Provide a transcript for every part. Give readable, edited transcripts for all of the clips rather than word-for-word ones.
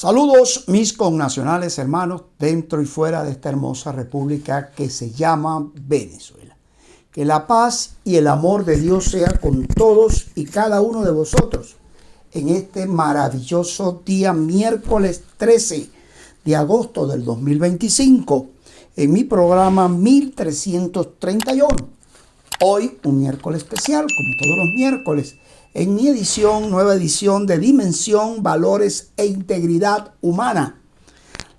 Saludos mis connacionales, hermanos, dentro y fuera de esta hermosa república que se llama Venezuela. Que la paz y el amor de Dios sea con todos y cada uno de vosotros en este maravilloso día miércoles 13 de agosto del 2025 en mi programa 1331. Hoy un miércoles especial, como todos los miércoles, en mi nueva edición de Dimensión, Valores e Integridad Humana.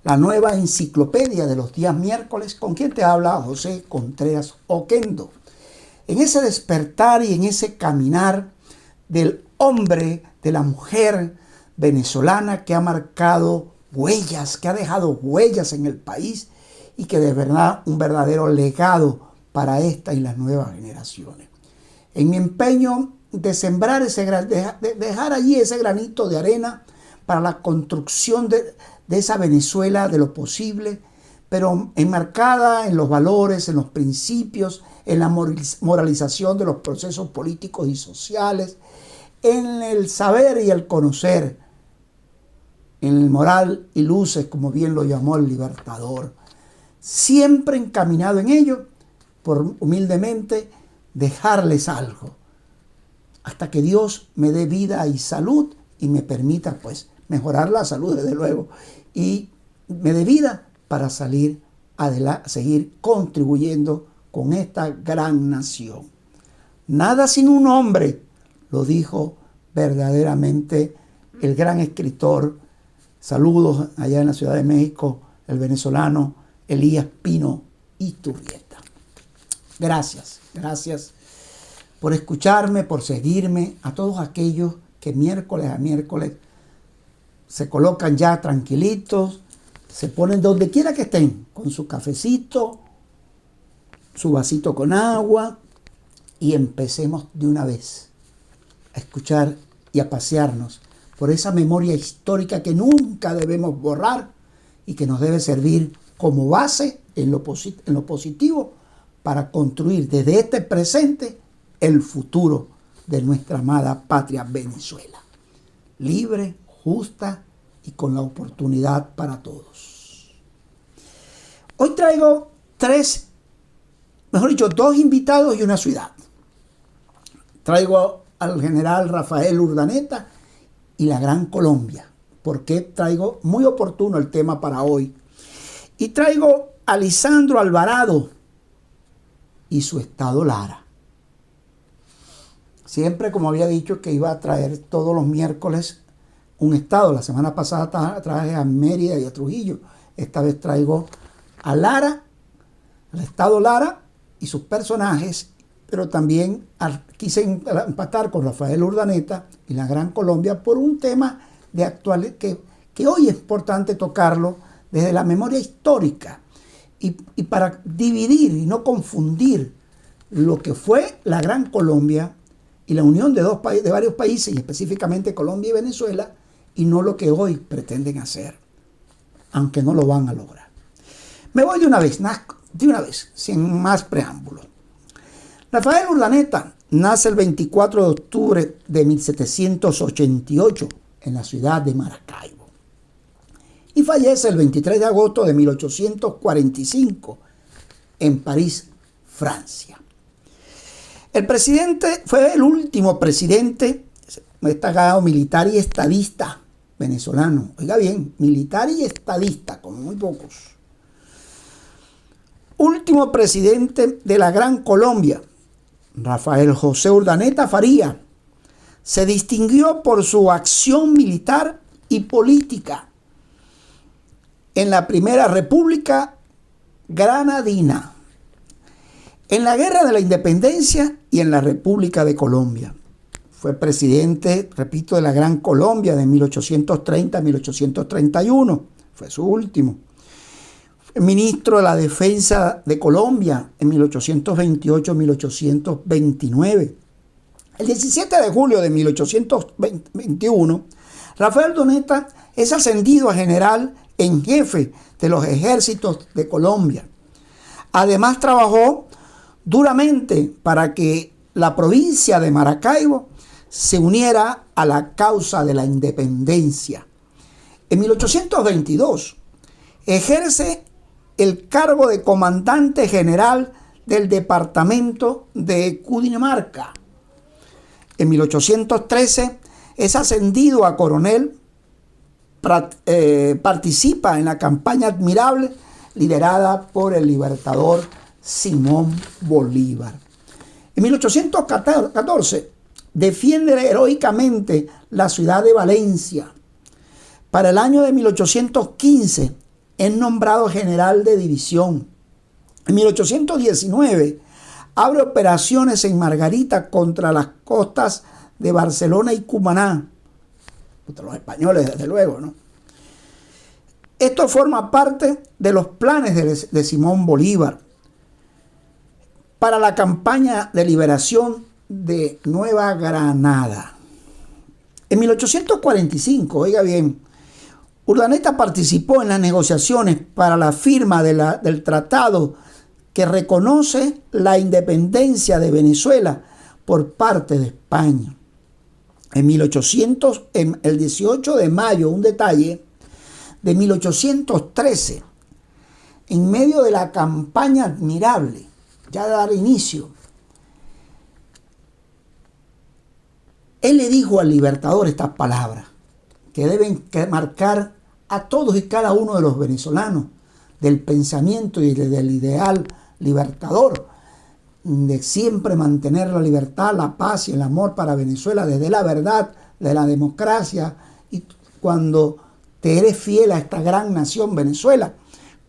La nueva enciclopedia de los días miércoles, con quien te habla José Contreras Oquendo. En ese despertar y en ese caminar del hombre, de la mujer venezolana que ha marcado huellas, que ha dejado huellas en el país y que de verdad un verdadero legado para esta y las nuevas generaciones. En mi empeño de sembrar de dejar allí ese granito de arena para la construcción de esa Venezuela de lo posible, pero enmarcada en los valores, en los principios, en la moralización de los procesos políticos y sociales, en el saber y el conocer, en el moral y luces, como bien lo llamó el Libertador, siempre encaminado en ello, por humildemente dejarles algo, hasta que Dios me dé vida y salud y me permita pues mejorar la salud desde luego y me dé vida para salir adelante, seguir contribuyendo con esta gran nación. Nada sin un hombre, lo dijo verdaderamente el gran escritor, saludos allá en la Ciudad de México, el venezolano Elías Pino Iturrieta. Gracias por escucharme, por seguirme, a todos aquellos que miércoles a miércoles se colocan ya tranquilitos, se ponen donde quiera que estén, con su cafecito, su vasito con agua, y empecemos de una vez a escuchar y a pasearnos por esa memoria histórica que nunca debemos borrar y que nos debe servir como base en lo positivo para construir desde este presente el futuro de nuestra amada patria Venezuela, libre, justa y con la oportunidad para todos. Hoy traigo dos invitados y una ciudad. Traigo al general Rafael Urdaneta y la Gran Colombia, porque traigo muy oportuno el tema para hoy. Y traigo a Lisandro Alvarado y su estado Lara. Siempre, como había dicho, que iba a traer todos los miércoles un estado. La semana pasada traje a Mérida y a Trujillo. Esta vez traigo a Lara, al estado Lara y sus personajes, pero también quise empatar con Rafael Urdaneta y la Gran Colombia por un tema de actualidad que hoy es importante tocarlo desde la memoria histórica y para dividir y no confundir lo que fue la Gran Colombia y la unión de varios países, y específicamente Colombia y Venezuela, y no lo que hoy pretenden hacer, aunque no lo van a lograr. Me voy de una vez, sin más preámbulos. Rafael Urdaneta nace el 24 de octubre de 1788 en la ciudad de Maracaibo y fallece el 23 de agosto de 1845 en París, Francia. El presidente fue el último presidente destacado militar y estadista venezolano. Oiga bien, militar y estadista, como muy pocos. Último presidente de la Gran Colombia, Rafael José Urdaneta Faría, se distinguió por su acción militar y política en la Primera República Granadina, en la Guerra de la Independencia y en la República de Colombia. Fue presidente, repito, de la Gran Colombia de 1830 a 1831. Fue su último. Fue ministro de la Defensa de Colombia en 1828 a 1829. El 17 de julio de 1821, Rafael Urdaneta es ascendido a general en jefe de los ejércitos de Colombia. Además, trabajó duramente para que la provincia de Maracaibo se uniera a la causa de la independencia. En 1822 ejerce el cargo de comandante general del departamento de Cundinamarca. En 1813 es ascendido a coronel, participa en la campaña admirable liderada por el libertador Simón Bolívar. En 1814 defiende heroicamente la ciudad de Valencia. Para el año de 1815 es nombrado general de división. En 1819 abre operaciones en Margarita contra las costas de Barcelona y Cumaná, contra los españoles desde luego, ¿no? Esto forma parte de los planes de Simón Bolívar para la campaña de liberación de Nueva Granada. En 1845, oiga bien, Urdaneta participó en las negociaciones para la firma del tratado que reconoce la independencia de Venezuela por parte de España. En el 18 de mayo, un detalle, de 1813, en medio de la campaña admirable, ya de dar inicio, él le dijo al libertador estas palabras que deben marcar a todos y cada uno de los venezolanos del pensamiento y del ideal libertador, de siempre mantener la libertad, la paz y el amor para Venezuela desde la verdad, de la democracia, y cuando te eres fiel a esta gran nación Venezuela,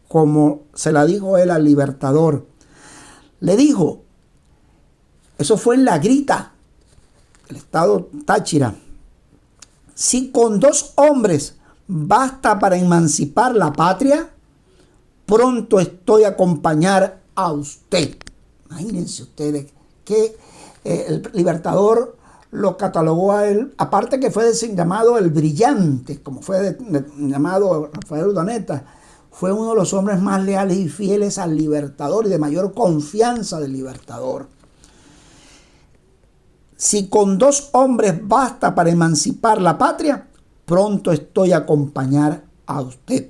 como se la dijo él al libertador. Le dijo, eso fue en La Grita, el estado Táchira: si con 2 hombres basta para emancipar la patria, pronto estoy a acompañar a usted. Imagínense ustedes que el libertador lo catalogó a él, aparte que fue llamado el brillante, como fue llamado Rafael Urdaneta, fue uno de los hombres más leales y fieles al libertador y de mayor confianza del libertador. Si con 2 hombres basta para emancipar la patria, pronto estoy a acompañar a usted.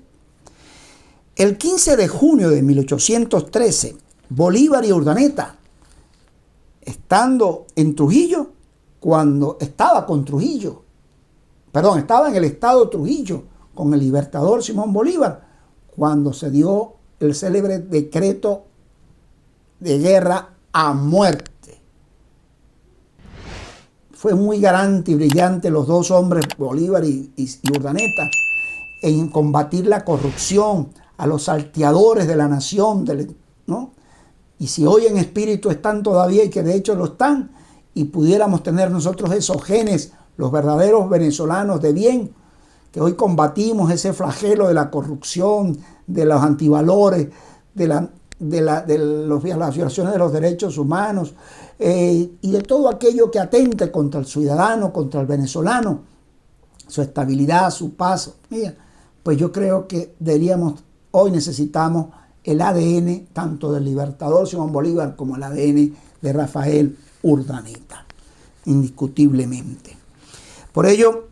El 15 de junio de 1813, Bolívar y Urdaneta, estando en Trujillo, estaba en el estado Trujillo con el libertador Simón Bolívar, cuando se dio el célebre decreto de guerra a muerte. Fue muy galante y brillante los 2 hombres, Bolívar y Urdaneta, en combatir la corrupción, a los salteadores de la nación, ¿no? Y si hoy en espíritu están todavía, y que de hecho lo están, y pudiéramos tener nosotros esos genes, los verdaderos venezolanos de bien, que hoy combatimos ese flagelo de la corrupción, de los antivalores, de las violaciones de los derechos humanos, y de todo aquello que atente contra el ciudadano, contra el venezolano, su estabilidad, su paz. Mira, pues yo creo que hoy necesitamos el ADN tanto del libertador Simón Bolívar como el ADN de Rafael Urdaneta, indiscutiblemente. Por ello,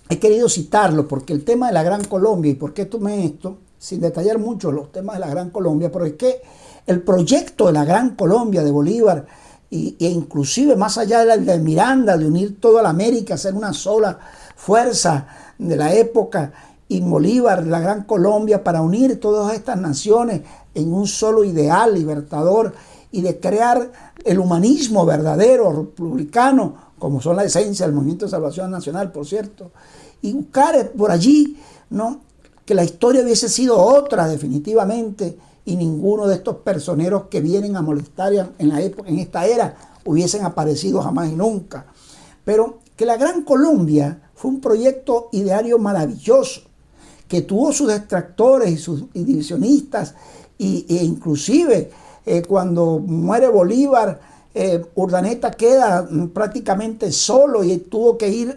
he querido citarlo, porque el tema de la Gran Colombia, y por qué tomé esto, sin detallar mucho los temas de la Gran Colombia, pero es que el proyecto de la Gran Colombia de Bolívar, e inclusive más allá del de Miranda, de unir toda la América, hacer una sola fuerza de la época, y Bolívar, la Gran Colombia, para unir todas estas naciones en un solo ideal libertador y de crear el humanismo verdadero, republicano, como son la esencia del Movimiento de Salvación Nacional, por cierto, y buscar por allí, ¿no?, que la historia hubiese sido otra definitivamente, y ninguno de estos personeros que vienen a molestar en esta era hubiesen aparecido jamás y nunca. Pero que la Gran Colombia fue un proyecto ideario maravilloso, que tuvo sus detractores y sus divisionistas, e inclusive cuando muere Bolívar, Urdaneta queda prácticamente solo y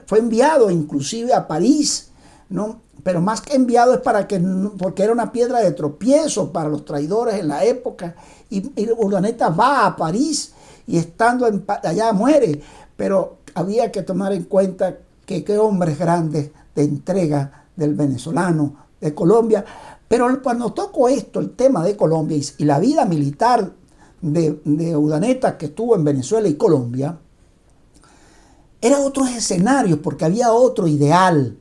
fue enviado inclusive a París, ¿no? Pero más que enviado es porque era una piedra de tropiezo para los traidores en la época, y Urdaneta va a París y estando allá muere, pero había que tomar en cuenta que qué hombres grandes de entrega del venezolano, de Colombia. Pero cuando toco esto, el tema de Colombia y la vida militar de Urdaneta que estuvo en Venezuela y Colombia, era otros escenarios porque había otro ideal.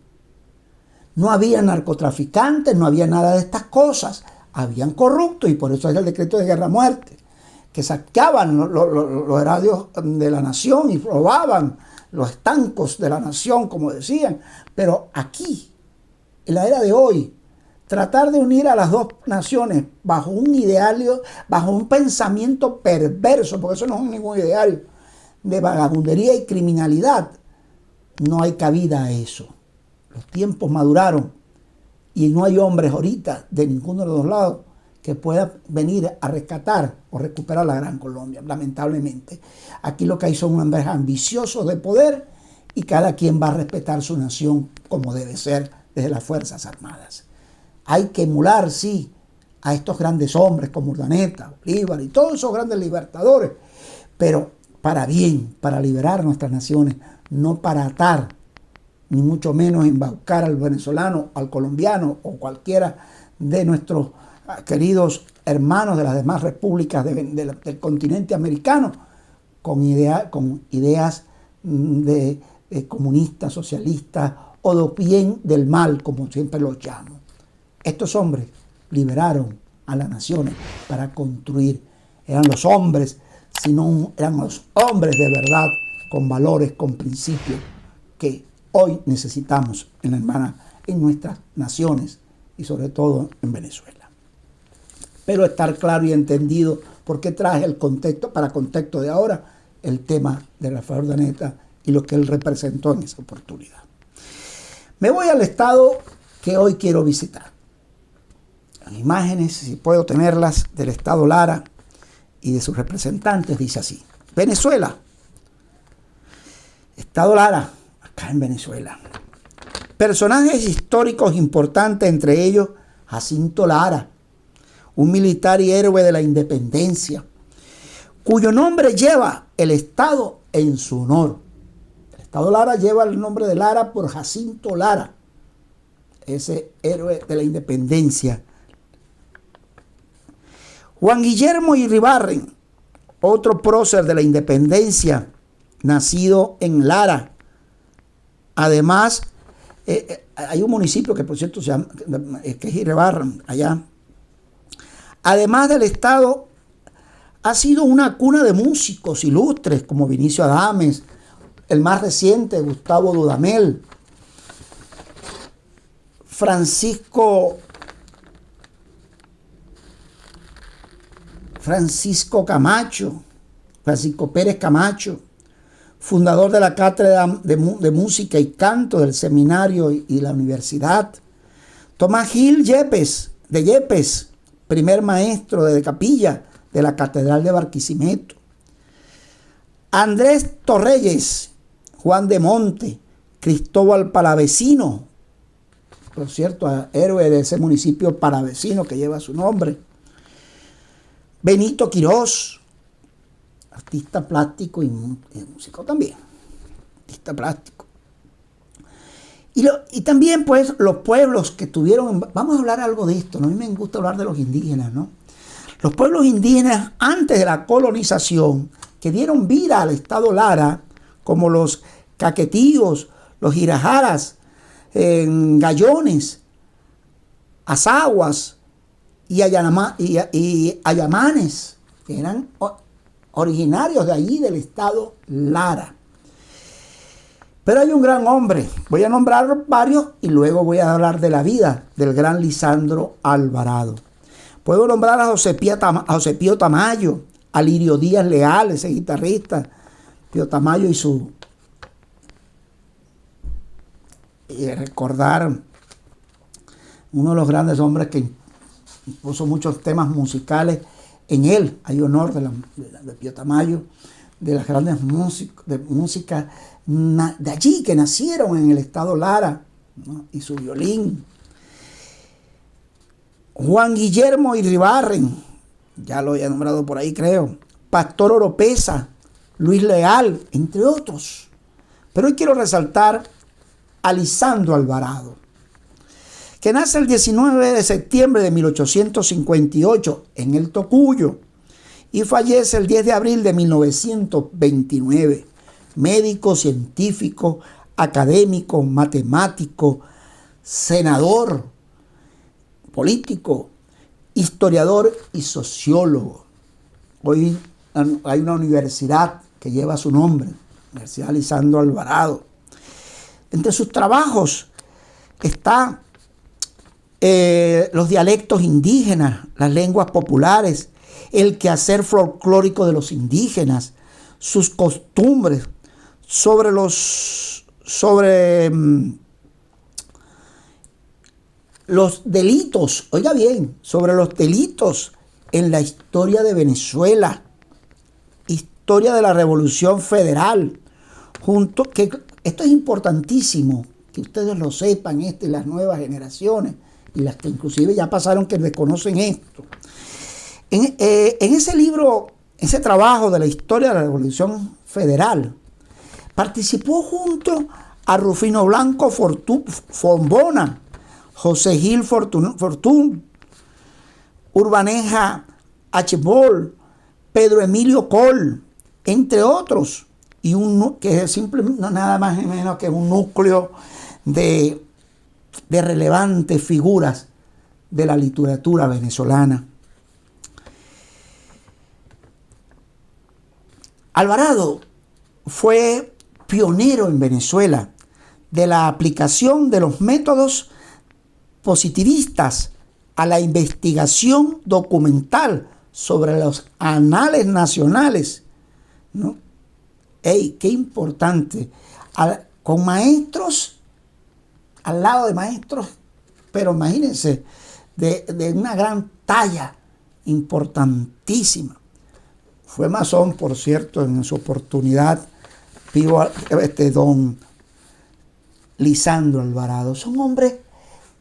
No había narcotraficantes, no había nada de estas cosas. Habían corruptos y por eso es el decreto de guerra-muerte, que saqueaban los heredios de la nación y robaban los estancos de la nación, como decían. Pero aquí, en la era de hoy, tratar de unir a las dos naciones bajo un ideario, bajo un pensamiento perverso, porque eso no es ningún ideario, de vagabundería y criminalidad, no hay cabida a eso. Los tiempos maduraron y no hay hombres ahorita de ninguno de los dos lados que pueda venir a rescatar o recuperar la Gran Colombia, lamentablemente. Aquí lo que hay son hombres ambiciosos de poder y cada quien va a respetar su nación como debe ser desde las Fuerzas Armadas. Hay que emular, sí, a estos grandes hombres como Urdaneta, Bolívar y todos esos grandes libertadores, pero para bien, para liberar nuestras naciones, no para atar, ni mucho menos embaucar al venezolano, al colombiano o cualquiera de nuestros queridos hermanos de las demás repúblicas del continente americano con ideas de comunistas, socialistas o de bien del mal, como siempre los llamo. Estos hombres liberaron a las naciones para construir. Eran los hombres, sino eran los hombres de verdad, con valores, con principios, que hoy necesitamos en nuestras naciones y sobre todo en Venezuela. Pero estar claro y entendido por qué traje el contexto, para contexto de ahora, el tema de Rafael Urdaneta y lo que él representó en esa oportunidad. Me voy al estado que hoy quiero visitar. Las imágenes, si puedo tenerlas, del estado Lara y de sus representantes, dice así: Venezuela, estado Lara, acá en Venezuela. Personajes históricos importantes, entre ellos Jacinto Lara, un militar y héroe de la independencia, cuyo nombre lleva el estado en su honor. El estado Lara lleva el nombre de Lara por Jacinto Lara, ese héroe de la independencia. Juan Guillermo Iribarren, otro prócer de la independencia, nacido en Lara. Además, hay un municipio que por cierto se llama, que es Iribarren, allá. Además del estado, ha sido una cuna de músicos ilustres como Vinicio Adames, el más reciente, Gustavo Dudamel, Francisco Pérez Camacho, fundador de la Cátedra de Música y Canto del Seminario y la Universidad. Tomás Gil de Yepes, primer maestro de capilla de la Catedral de Barquisimeto. Andrés Torreyes, Juan de Monte, Cristóbal Palavecino, por cierto, héroe de ese municipio palavecino que lleva su nombre. Benito Quirós, artista plástico y músico también, artista plástico. Y también pues los pueblos que tuvieron, vamos a hablar algo de esto, ¿no? A mí me gusta hablar de los indígenas, ¿no? Los pueblos indígenas antes de la colonización que dieron vida al estado Lara, como los caquetíos, los girajaras, gallones, azaguas y ayamanes, que eran originarios de allí del estado Lara. Pero hay un gran hombre, voy a nombrar varios y luego voy a hablar de la vida del gran Lisandro Alvarado. Puedo nombrar a José Pío Tamayo, a Lirio Díaz Leal, ese guitarrista, Pío Tamayo y recordar uno de los grandes hombres que puso muchos temas musicales en él. Hay honor de Pío Tamayo, de las grandes de música de allí, que nacieron en el estado Lara, ¿no? Y su violín. Juan Guillermo Iribarren, ya lo he nombrado por ahí creo, Pastor Oropesa, Luis Leal, entre otros. Pero hoy quiero resaltar a Lisandro Alvarado. que nace el 19 de septiembre de 1858 en el Tocuyo y fallece el 10 de abril de 1929. Médico, científico, académico, matemático, senador, político, historiador y sociólogo. Hoy hay una universidad que lleva su nombre, Universidad Lisandro Alvarado. Entre sus trabajos está los dialectos indígenas, las lenguas populares, el quehacer folclórico de los indígenas, sus costumbres, sobre los delitos, oiga bien, sobre los delitos en la historia de Venezuela, historia de la Revolución Federal, que esto es importantísimo, que ustedes lo sepan, y las nuevas generaciones, y las que inclusive ya pasaron que desconocen esto. En ese libro, ese trabajo de la historia de la Revolución Federal, participó junto a Rufino Blanco Fombona, José Gil Fortún, Urbaneja Archibald, Pedro Emilio Col, entre otros, y que es simplemente nada más ni menos que un núcleo de relevantes figuras de la literatura venezolana. Alvarado fue pionero en Venezuela de la aplicación de los métodos positivistas a la investigación documental sobre los anales nacionales, ¿no? ¡Ey, qué importante! Con maestros, al lado de maestros, pero imagínense, de una gran talla, importantísima. Fue masón, por cierto, en su oportunidad, don Lisandro Alvarado. Son hombres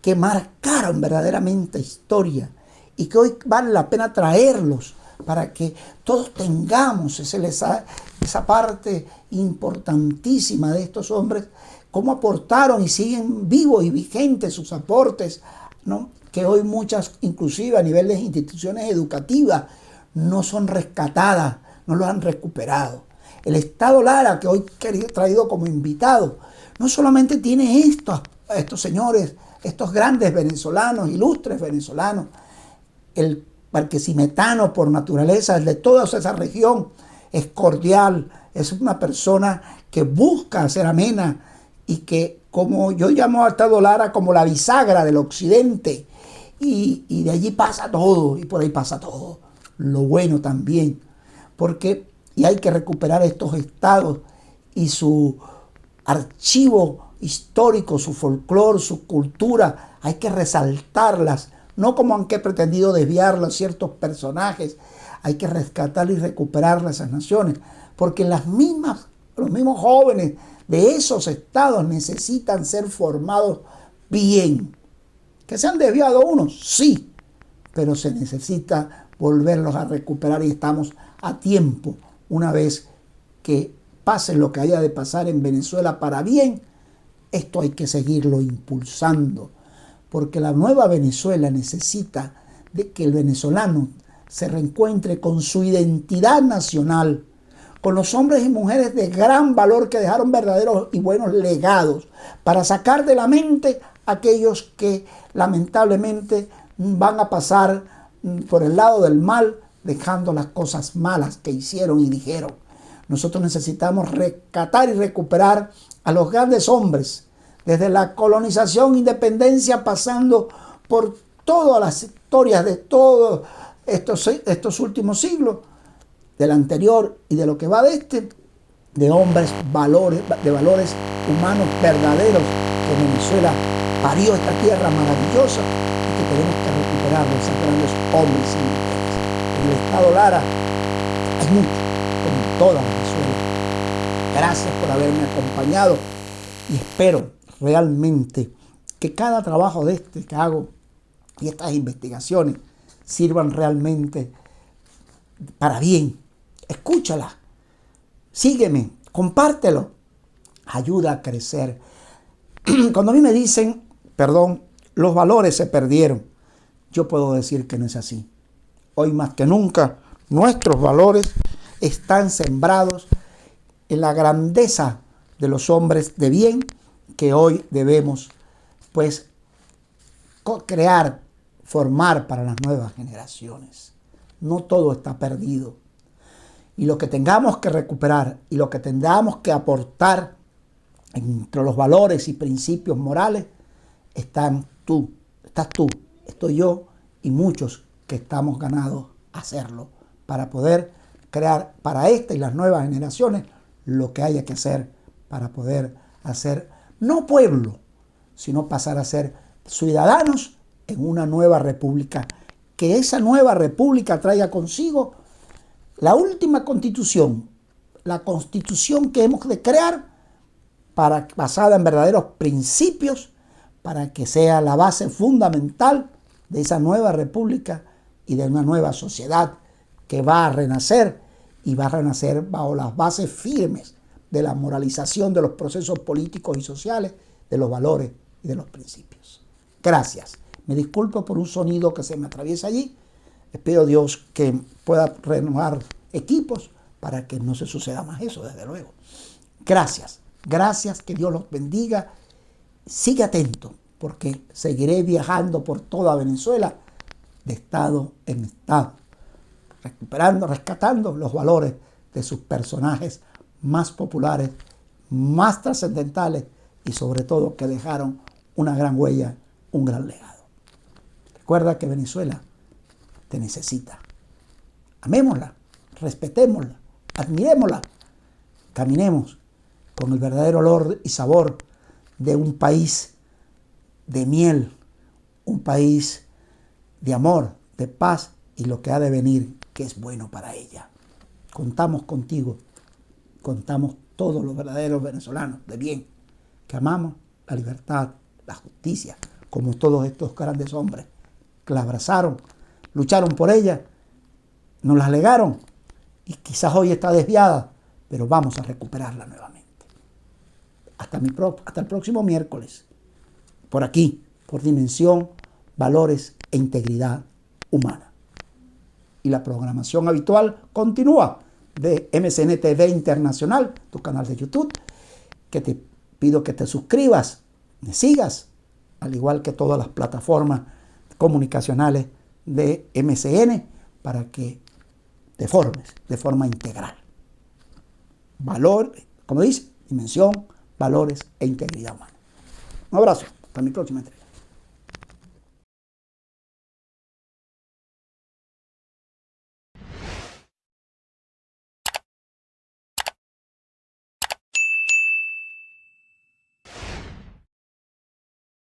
que marcaron verdaderamente historia y que hoy vale la pena traerlos para que todos tengamos esa parte importantísima de estos hombres, cómo aportaron y siguen vivos y vigentes sus aportes, ¿no? Que hoy muchas, inclusive a nivel de instituciones educativas, no son rescatadas, no lo han recuperado. El Estado Lara, que hoy he traído como invitado, no solamente tiene estos señores, estos grandes venezolanos, ilustres venezolanos, el barquisimetano por naturaleza, el de toda esa región, es cordial, es una persona que busca ser amena y que, como yo llamo a Estado Lara, como la bisagra del occidente, y de allí pasa todo, y por ahí pasa todo, lo bueno también, y hay que recuperar estos estados y su archivo histórico, su folclore, su cultura, hay que resaltarlas, no como han pretendido desviarlas ciertos personajes, hay que rescatar y recuperar esas naciones, porque los mismos jóvenes de esos estados necesitan ser formados bien. ¿Que se han desviado unos? Sí, pero se necesita volverlos a recuperar y estamos a tiempo. Una vez que pase lo que haya de pasar en Venezuela para bien, esto hay que seguirlo impulsando, porque la nueva Venezuela necesita de que el venezolano se reencuentre con su identidad nacional, con los hombres y mujeres de gran valor que dejaron verdaderos y buenos legados, para sacar de la mente aquellos que lamentablemente van a pasar por el lado del mal, dejando las cosas malas que hicieron y dijeron. Nosotros necesitamos rescatar y recuperar a los grandes hombres, desde la colonización, independencia, pasando por todas las historias de todos estos últimos siglos, del anterior y de lo que va de este, de hombres, de valores humanos verdaderos, que Venezuela parió esta tierra maravillosa y que tenemos que recuperar de esos grandes hombres y mujeres. En el Estado Lara hay mucho, como en toda Venezuela. Gracias por haberme acompañado y espero realmente que cada trabajo de este que hago y estas investigaciones sirvan realmente para bien. Escúchala, sígueme, compártelo, ayuda a crecer. Cuando a mí me dicen, los valores se perdieron. Yo puedo decir que no es así. Hoy más que nunca, nuestros valores están sembrados en la grandeza de los hombres de bien que hoy debemos, pues, crear, formar para las nuevas generaciones. No todo está perdido. Y lo que tengamos que recuperar y lo que tengamos que aportar entre los valores y principios morales, estás tú, estoy yo y muchos que estamos ganados a hacerlo para poder crear para esta y las nuevas generaciones lo que haya que hacer para poder hacer, no pueblo, sino pasar a ser ciudadanos en una nueva república, que esa nueva república traiga consigo la última constitución, la constitución que hemos de crear basada en verdaderos principios, para que sea la base fundamental de esa nueva república y de una nueva sociedad que va a renacer, y va a renacer bajo las bases firmes de la moralización de los procesos políticos y sociales, de los valores y de los principios. Gracias. Me disculpo por un sonido que se me atraviesa allí. Espero Dios que pueda renovar equipos para que no se suceda más eso, desde luego. Gracias. Gracias, que Dios los bendiga. Sigue atento, porque seguiré viajando por toda Venezuela, de estado en estado, recuperando, rescatando los valores de sus personajes más populares, más trascendentales y sobre todo que dejaron una gran huella, un gran legado. Recuerda que Venezuela te necesita. Amémosla, respetémosla, admirémosla, caminemos con el verdadero olor y sabor de un país de miel, un país de amor, de paz y lo que ha de venir, que es bueno para ella. Contamos contigo, contamos todos los verdaderos venezolanos de bien, que amamos la libertad, la justicia, como todos estos grandes hombres que la abrazaron, lucharon por ella, nos la legaron y quizás hoy está desviada, pero vamos a recuperarla nuevamente. Hasta el próximo miércoles, por aquí, por Dimensión, Valores e Integridad Humana. Y la programación habitual continúa de MCN TV Internacional, tu canal de YouTube, que te pido que te suscribas, me sigas, al igual que todas las plataformas comunicacionales de MCN, para que te formes de forma integral. Valor, como dice, dimensión, valores e integridad humana. Un abrazo, hasta mi próxima entrevista.